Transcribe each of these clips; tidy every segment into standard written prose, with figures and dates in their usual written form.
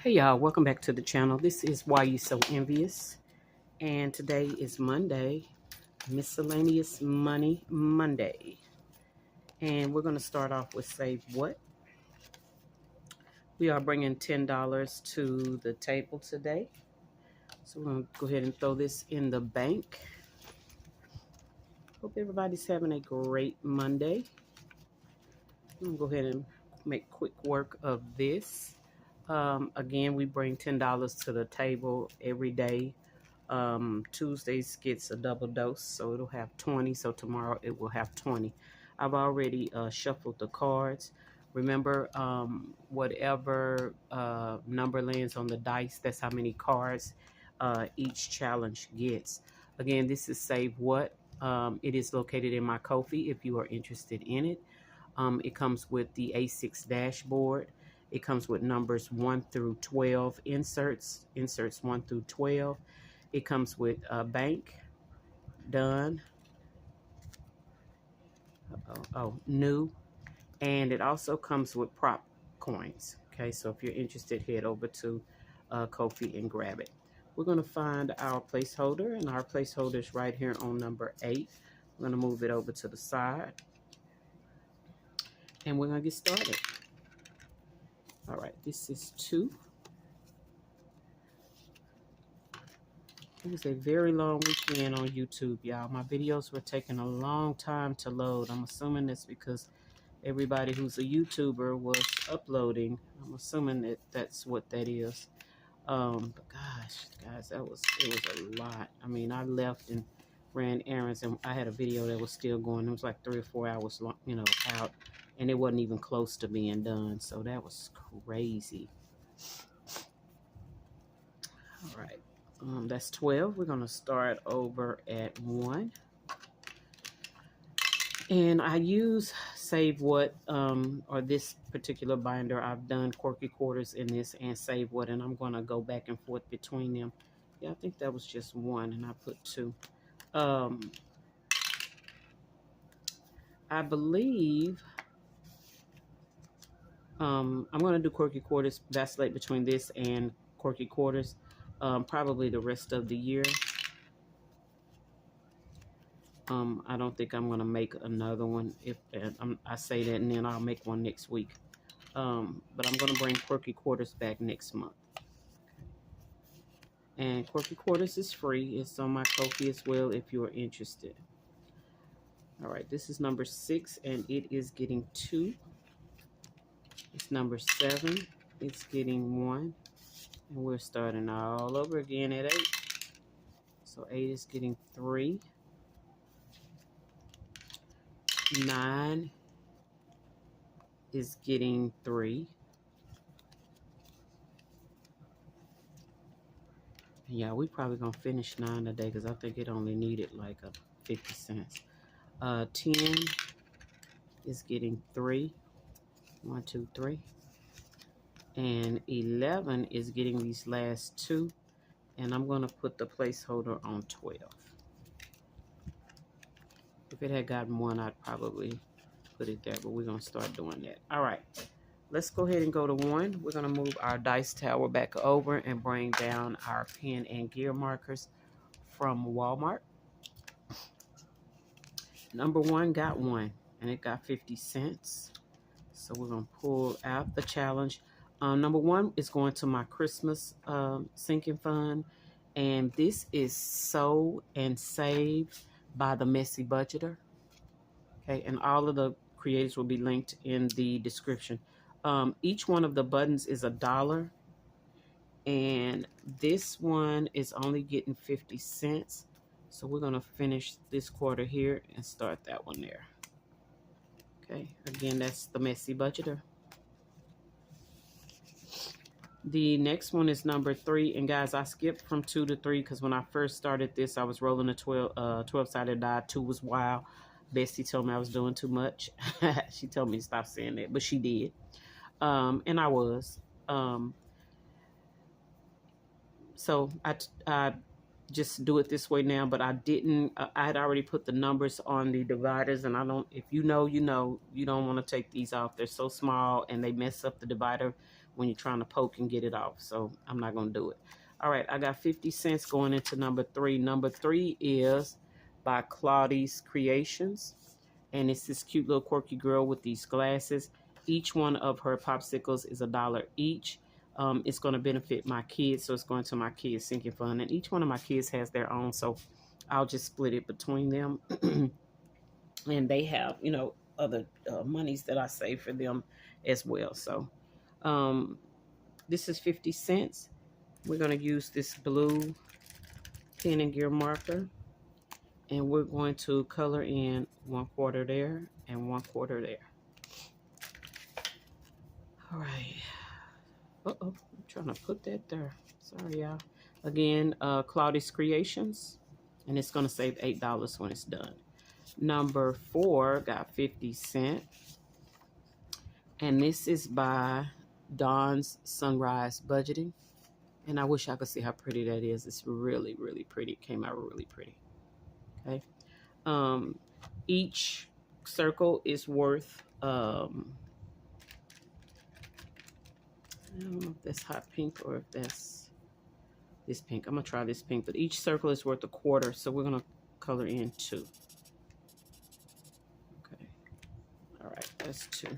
Hey y'all, welcome back to the channel. This is Why You So Envious, and today is Monday, Miscellaneous Money Monday, and we're going to start off with Save What. We are bringing $10 to the table today, so we're going to go ahead and throw this in the bank. Hope everybody's having a great Monday. I'm going to go ahead and make quick work of this. Again, we bring $10 to the table every day. Tuesdays gets a double dose, so it'll have 20. So tomorrow it will have 20. I've already shuffled the cards. Remember, whatever number lands on the dice, that's how many cards each challenge gets. Again, this is Save What. It is located in my Ko-fi if you are interested in it. It comes with the A6 dashboard. It comes with numbers 1 through 12 inserts 1 through 12. It comes with a bank, done, new, and it also comes with prop coins. Okay, so if you're interested, head over to Ko-fi and grab it. We're going to find our placeholder, and our placeholder is right here on number 8. We're going to move it over to the side, and we're going to get started. All right, this is 2. It was a very long weekend on YouTube, y'all. My videos were taking a long time to load. I'm assuming that's because everybody who's a YouTuber was uploading. I'm assuming that that's what that is. But gosh, guys, it was a lot. I mean, I left and ran errands, and I had a video that was still going. It was like 3 or 4 hours long, out, and it wasn't even close to being done. So that was crazy. All right. That's 12. We're going to start over at 1. And I use Save What, or this particular binder. I've done Quirky Quarters in this and Save What, and I'm going to go back and forth between them. Yeah, I think that was just 1, and I put 2. I believe I'm going to do Quirky Quarters, vacillate between this and Quirky Quarters, probably the rest of the year. I don't think I'm going to make another one. If I say that, and then I'll make one next week. But I'm going to bring Quirky Quarters back next month. And Quirky Quarters is free. It's on my Ko-fi as well if you are interested. All right, this is number 6, and it is getting 2. It's number 7. It's getting 1. And we're starting all over again at 8. So 8 is getting 3. 9 is getting 3. Yeah, we probably gonna finish 9 today because I think it only needed like 50 cents. 10 is getting 3. 1, 2, 3. And 11 is getting these last 2. And I'm gonna put the placeholder on 12. If it had gotten 1, I'd probably put it there, but we're gonna start doing that. All right, let's go ahead and go to 1. We're gonna move our dice tower back over and bring down our pen and gear markers from Walmart. Number 1 got 1, and it got 50 cents. So we're gonna pull out the challenge. Number 1 is going to my Christmas sinking fund, and this is Sow and Save by the Messy Budgeter. Okay, and all of the creators will be linked in the description. Each one of the buttons is $1, and this one is only getting 50 cents. So we're gonna finish this quarter here and start that one there. Okay, again, that's the Messy Budgeter. The next one is number 3, and guys, I skipped from 2 to 3 because when I first started this, I was rolling a 12-sided die. 2 was wild. Bestie told me I was doing too much. She told me to stop saying that, but she did, and I was. So I just do it this way now, but I didn't. I had already put the numbers on the dividers, and I don't. If you know, you know, you don't want to take these off. They're so small, and they mess up the divider when you're trying to poke and get it off. So I'm not going to do it. All right, I got 50 cents going into number 3. Number 3 is by Claudie's Creations. And it's this cute little quirky girl with these glasses. Each one of her popsicles is $1 each. It's going to benefit my kids, so it's going to my kids' sinking fund. And each one of my kids has their own, so I'll just split it between them. And they have, you know, other monies that I save for them as well. So this is 50 cents. We're going to use this blue pen and gear marker, and we're going to color in 1/4 there and 1/4 there. All right. I'm trying to put that there. Sorry, y'all. Again, Claudie's Creations, and it's going to save $8 when it's done. Number 4 got 50 cents, and this is by Dawn's Sunrise Budgeting. And I wish I could see how pretty that is. It's really, really pretty. It came out really pretty. Okay. Each circle is worth, I don't know if that's hot pink or if that's this pink. I'm going to try this pink. But each circle is worth $1/4. So we're going to color in 2. Okay. All right. That's 2.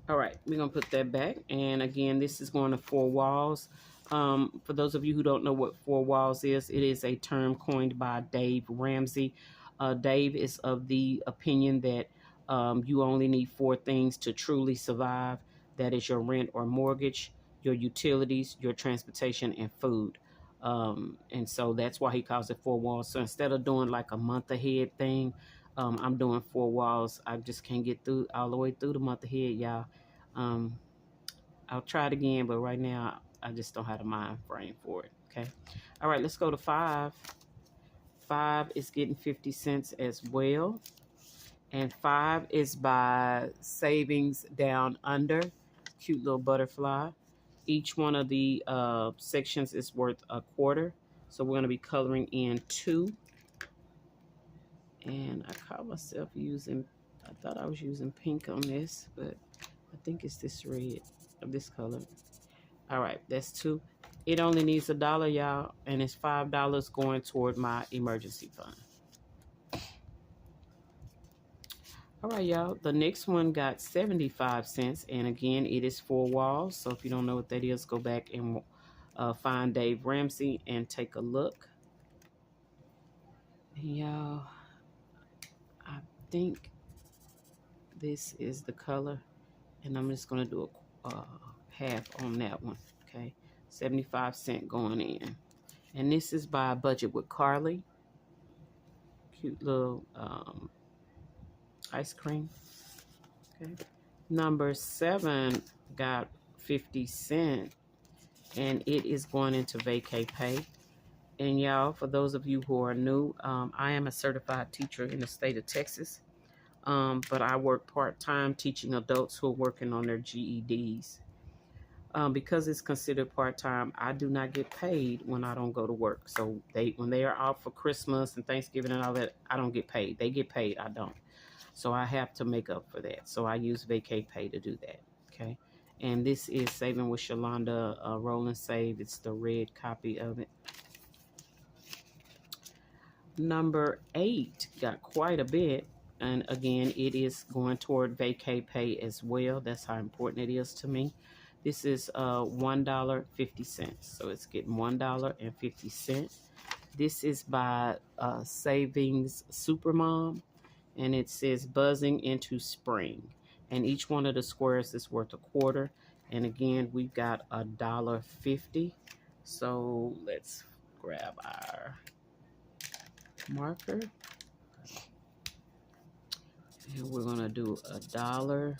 All right, we're going to put that back. And again, this is going to 4 walls. For those of you who don't know what 4 walls is, it is a term coined by Dave Ramsey. Dave is of the opinion that you only need 4 things to truly survive. That is your rent or mortgage, your utilities, your transportation, and food. And so that's why he calls it 4 walls. So instead of doing like a month ahead thing, I'm doing 4 walls. I just can't get through all the way through the month ahead, y'all. I'll try it again, but right now I just don't have the mind frame for it. Okay. All right, let's go to 5. 5 is getting 50 cents as well. And 5 is by Savings Down Under. Cute little butterfly. Each one of the sections is worth $1/4. So we're going to be coloring in 2. And I caught myself using, I thought I was using pink on this, but I think it's this red of this color. All right, that's 2. It only needs $1, y'all, and it's $5 going toward my emergency fund. All right, y'all, the next one got 75 cents, and again, it is 4 walls. So if you don't know what that is, go back and find Dave Ramsey and take a look. Y'all, I think this is the color, and I'm just going to do a half on that one. Okay, 75 cents going in. And this is by Budget with Carly. Cute little ice cream. Okay. Number 7 got 50 cents, and it is going into vacay pay. And y'all, for those of you who are new, I am a certified teacher in the state of Texas. But I work part-time teaching adults who are working on their GEDs. Because it's considered part-time, I do not get paid when I don't go to work. So when they are out for Christmas and Thanksgiving and all that, I don't get paid. They get paid, I don't. So I have to make up for that. So I use vacay pay to do that. Okay. And this is Saving with Shalonda Roll and Save. It's the red copy of it. Number 8 got quite a bit. And again, it is going toward vacay pay as well. That's how important it is to me. This is $1.50. So it's getting $1.50. This is by Savings Supermom. And it says Buzzing into Spring. And each one of the squares is worth $1/4. And again, we've got $1.50. So let's grab our marker. And we're going to do $1.50.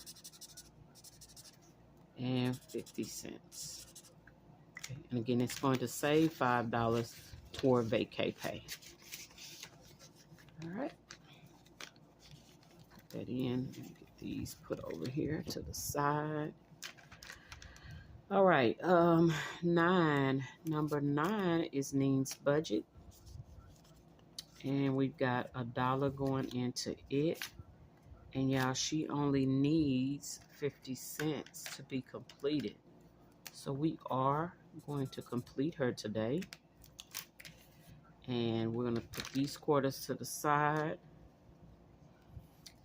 Okay. And again, it's going to save $5 toward vacay pay. All right. Put that in. Let me get these put over here to the side. All right. 9. Number 9 is Neen's Budget. And we've got $1 going into it. And y'all, she only needs 50 cents to be completed. So we are going to complete her today. And we're going to put these quarters to the side.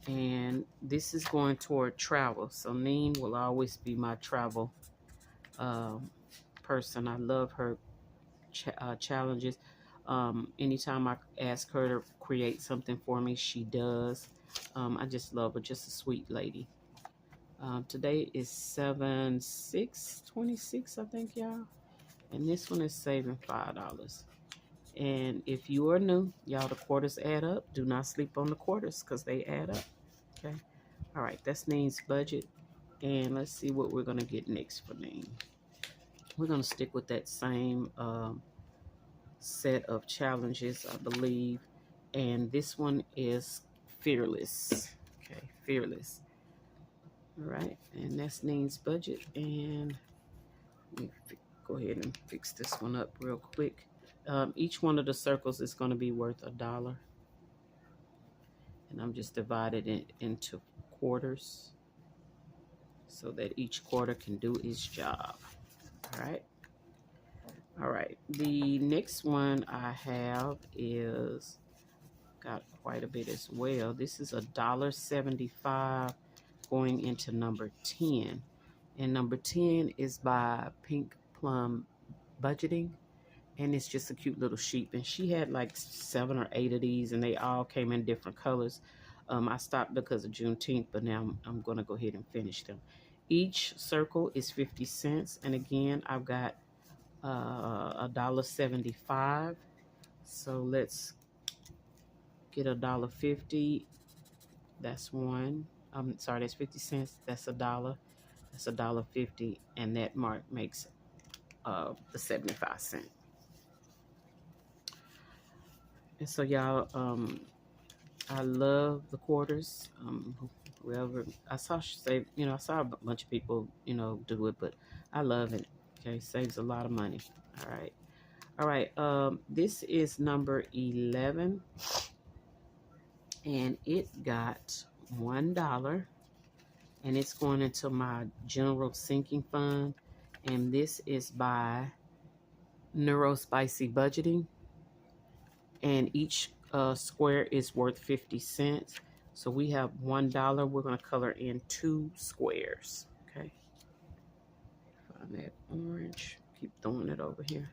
And this is going toward travel. So Neen will always be my travel person. I love her challenges. Anytime I ask her to create something for me, she does. I just love her. Just a sweet lady. Today is 7.6.26, I think, y'all. And this one is saving $5. And if you are new, y'all, the quarters add up. Do not sleep on the quarters because they add up. Okay. All right. That's Neen's budget. And let's see what we're going to get next for Neen. We're going to stick with that same set of challenges, I believe. And this one is Fearless. Okay. Fearless. All right. And that's Neen's budget. And let me go ahead and fix this one up real quick. Each one of the circles is going to be worth $1. And I'm just dividing it into quarters so that each quarter can do its job. All right. All right. The next one I have is got quite a bit as well. This is $1.75 going into number 10. And number 10 is by Pink Plum Budgeting. And it's just a cute little sheep. And she had like 7 or 8 of these, and they all came in different colors. I stopped because of Juneteenth, but now I'm going to go ahead and finish them. Each circle is 50 cents. And again, I've got $1.75. So let's get $1.50. That's one. I'm sorry, that's 50 cents. That's $1. That's $1.50. And that mark makes the 75 cents. And so y'all, I love the quarters. Whoever I saw save, I saw a bunch of people, do it, but I love it. Okay, saves a lot of money. All right. This is number 11, and it got $1, and it's going into my general sinking fund. And this is by Neurospicy Budgeting. And each square is worth 50 cents. So we have $1. We're going to color in 2 squares. Okay. Find that orange. Keep throwing it over here.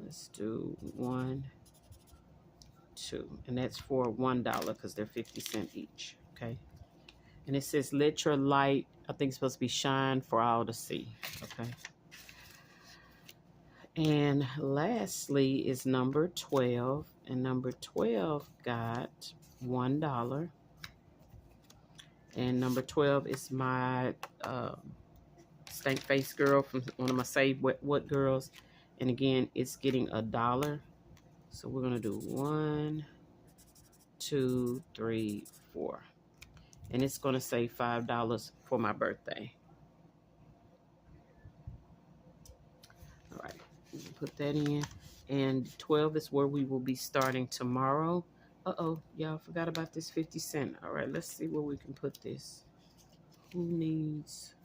Let's do 1, 2. And that's for $1 because they're 50 cents each. Okay. And it says, let your light, I think it's supposed to be shine for all to see. Okay. And lastly is number 12. And number 12 got $1. And number 12 is my stank face girl from one of my Save What girls. And again, it's getting $1. So we're going to do 1, 2, 3, 4. And it's going to save $5 for my birthday. All right. Put that in. And 12 is where we will be starting tomorrow. Y'all forgot about this 50 cent. All right, let's see where we can put this. Who needs?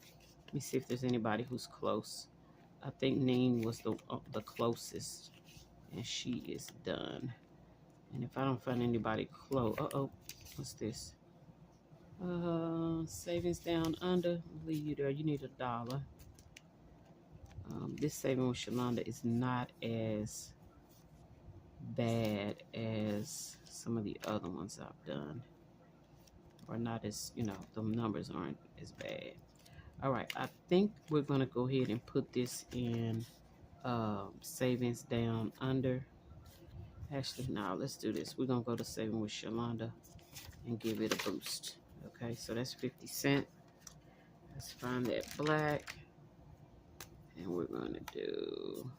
Let me see if there's anybody who's close. I think Neen was the closest, and she is done. And if I don't find anybody close, what's this? Savings down under. I'll leave you there. You need $1. This saving with Shalonda is not as bad as some of the other ones I've done, or not as, the numbers aren't as bad. All right, I think we're going to go ahead and put this in savings down under. Actually, no, let's do this. We're going to go to saving with Shalonda and give it a boost. Okay, so that's 50 cents. Let's find that black, and we're going to do,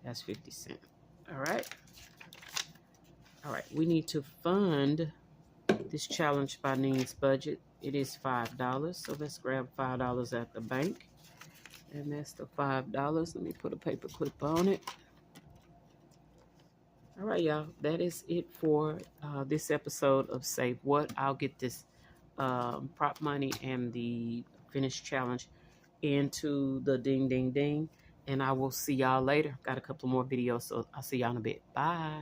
that's 50 cents. All right. All right, we need to fund this challenge by Neen's budget. It is $5, so let's grab $5 at the bank. And that's the $5. Let me put a paper clip on it. All right, y'all. That is it for this episode of Save What. I'll get this prop money and the finish challenge into the ding, ding, ding. And I will see y'all later. Got a couple more videos, so I'll see y'all in a bit. Bye.